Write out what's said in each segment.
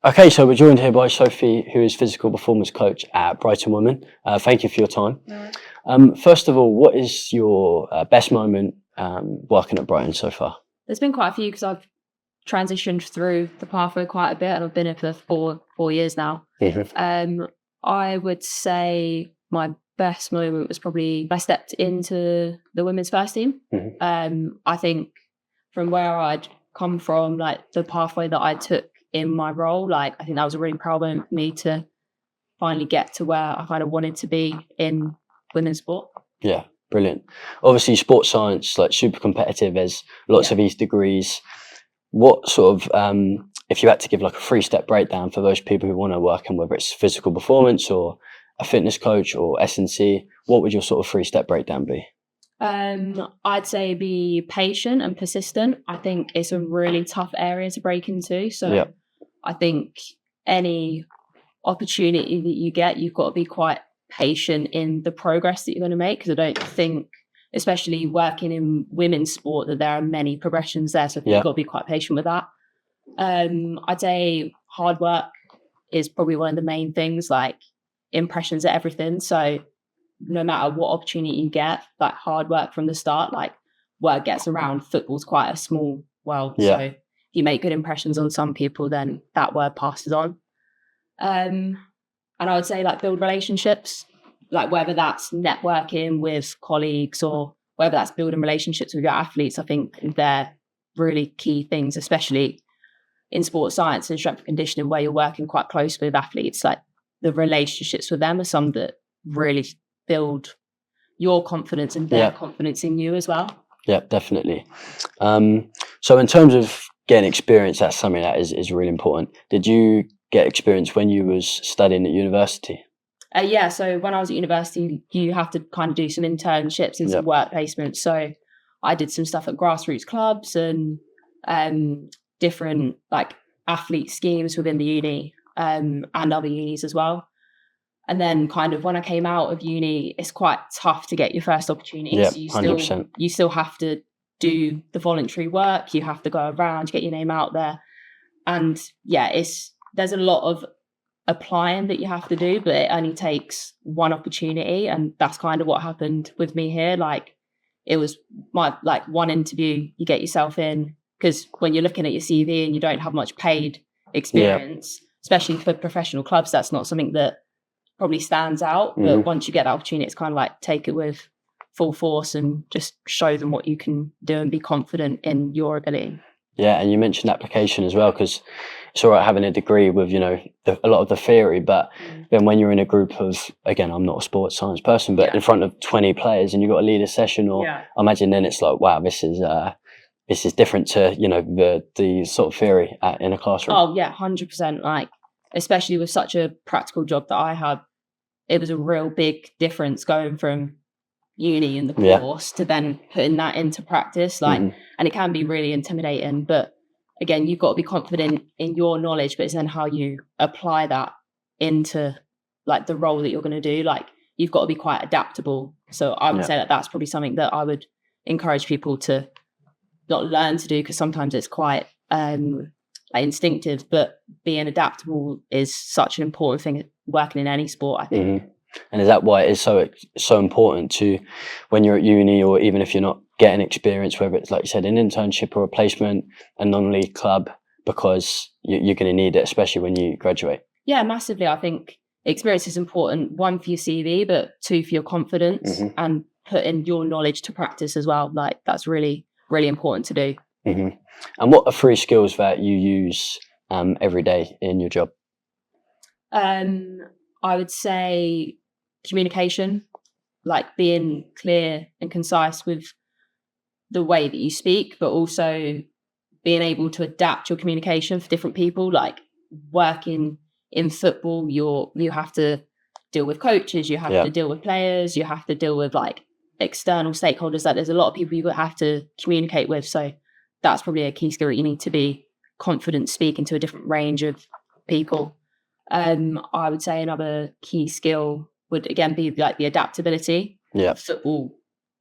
Okay, so we're joined here by Sophie, who is physical performance coach at Brighton Women. Thank you for your time. First of all, what is your best moment working at Brighton so far? There's been quite a few because I've transitioned through the pathway quite a bit, and I've been here for four years now. I would say my best moment was probably when I stepped into the women's first team. I think from where I'd come from, like the pathway that I took in my role, like I think that was a really proud moment for me to finally get to where I kind of wanted to be in women's sport. Yeah, brilliant. Obviously, sports science, like super competitive. There's lots of these degrees. What sort of, if you had to give like a 3-step breakdown for those people who want to work in, whether it's physical performance or a fitness coach or S&C, what would your sort of 3-step breakdown be? I'd say be patient and persistent. I think it's a really tough area to break into. So I think any opportunity that you get, you've got to be quite patient in the progress that you're going to make, because I don't think, especially working in women's sport, that there are many progressions there. So I think you've got to be quite patient with that. I'd say hard work is probably one of the main things, like impressions are everything. So no matter what opportunity you get, like hard work from the start, like word gets around. Football's quite a small world. So if you make good impressions on some people, then that word passes on. And I would say like build relationships, like whether that's networking with colleagues or whether that's building relationships with your athletes. I think they're really key things, especially in sports science and strength and conditioning, where you're working quite close with athletes. Like the relationships with them are some that really build your confidence and their confidence in you as well. Yeah, definitely. So in terms of getting experience, that's something that is really important. Did you get experience when you was studying at university? So when I was at university, you have to kind of do some internships and some work placements. So I did some stuff at grassroots clubs and different like athlete schemes within the uni and other unis as well. And then kind of when I came out of uni, it's quite tough to get your first opportunity. Yeah, so 100%. You still have to do the voluntary work. You have to go around, get your name out there. And there's a lot of applying that you have to do, but it only takes one opportunity. And that's kind of what happened with me here. Like it was my like one interview, you get yourself in, because when you're looking at your CV and you don't have much paid experience, especially for professional clubs, that's not something that probably stands out. But once you get that opportunity, it's kind of like take it with full force and just show them what you can do and be confident in your ability. Yeah, and you mentioned application as well, because it's all right having a degree with, a lot of the theory, but then when you're in a group of, again, I'm not a sports science person, but in front of 20 players and you've got to lead a session, or I imagine then it's like, wow, this is different to, the sort of theory in a classroom. Oh, yeah, 100%. Like, especially with such a practical job that I had, it was a real big difference going from uni in the course to then putting that into practice, like and it can be really intimidating, but again, you've got to be confident in your knowledge, but it's then how you apply that into like the role that you're going to do. Like you've got to be quite adaptable. So I would say that that's probably something that I would encourage people to not learn to do, because sometimes it's quite instinctive, but being adaptable is such an important thing working in any sport, I think. And is that why it is so important to, when you're at uni, or even if you're not getting experience, whether it's like you said, an internship or a placement, a non-league club, because you're going to need it, especially when you graduate? Yeah, massively. I think experience is important, one for your CV, but two for your confidence and putting your knowledge to practice as well. Like that's really, really important to do. And what are 3 skills that you use every day in your job? I would say communication, like being clear and concise with the way that you speak, but also being able to adapt your communication for different people. Like working in football, you have to deal with coaches, you have to deal with players, you have to deal with like external stakeholders. Like there's a lot of people you have to communicate with. So that's probably a key skill that you need to be confident speaking to a different range of people. I would say another key skill would again be like the adaptability. Football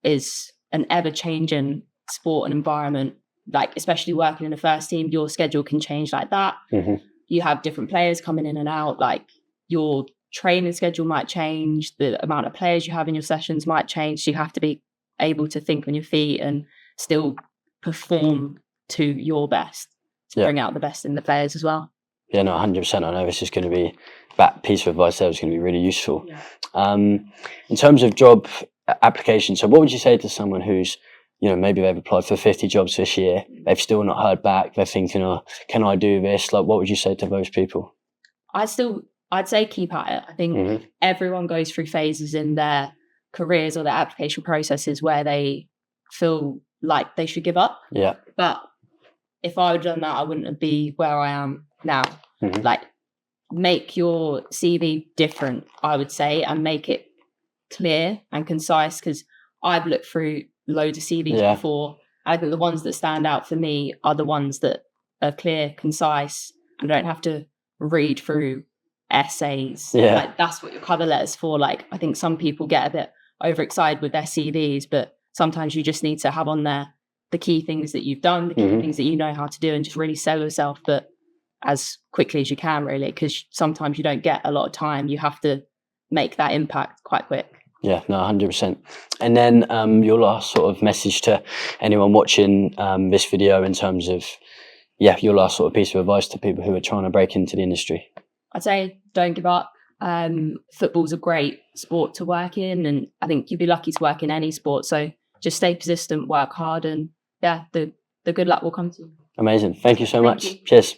is an ever-changing sport and environment. Like especially working in the first team, your schedule can change like that. you have different players coming in and out, like your training schedule might change, the amount of players you have in your sessions might change. So you have to be able to think on your feet and still perform to your best, to bring out the best in the players as well. Yeah, no, 100%. I know this is going to be, that piece of advice there is going to be really useful. Yeah. In terms of job application, so what would you say to someone who's, you know, maybe they've applied for 50 jobs this year, they've still not heard back, they're thinking, oh, can I do this? Like, what would you say to those people? I'd say keep at it. I think everyone goes through phases in their careers or their application processes where they feel like they should give up. Yeah. But if I had done that, I wouldn't be where I am now. Like, make your CV different, I would say, and make it clear and concise, because I've looked through loads of CVs before. I think the ones that stand out for me are the ones that are clear, concise, and don't have to read through essays. Like, that's what your cover letter's for. Like, I think some people get a bit overexcited with their CVs, but sometimes you just need to have on there the key things that you've done, the key things that you know how to do, and just really sell yourself, but as quickly as you can, really, because sometimes you don't get a lot of time. You have to make that impact quite quick. Yeah, no, 100%. And then your last sort of message to anyone watching this video in terms of, your last sort of piece of advice to people who are trying to break into the industry. I'd say don't give up. Football's a great sport to work in, and I think you'd be lucky to work in any sport. So just stay persistent, work hard, and the good luck will come to you. Amazing. Thank you so much. Cheers.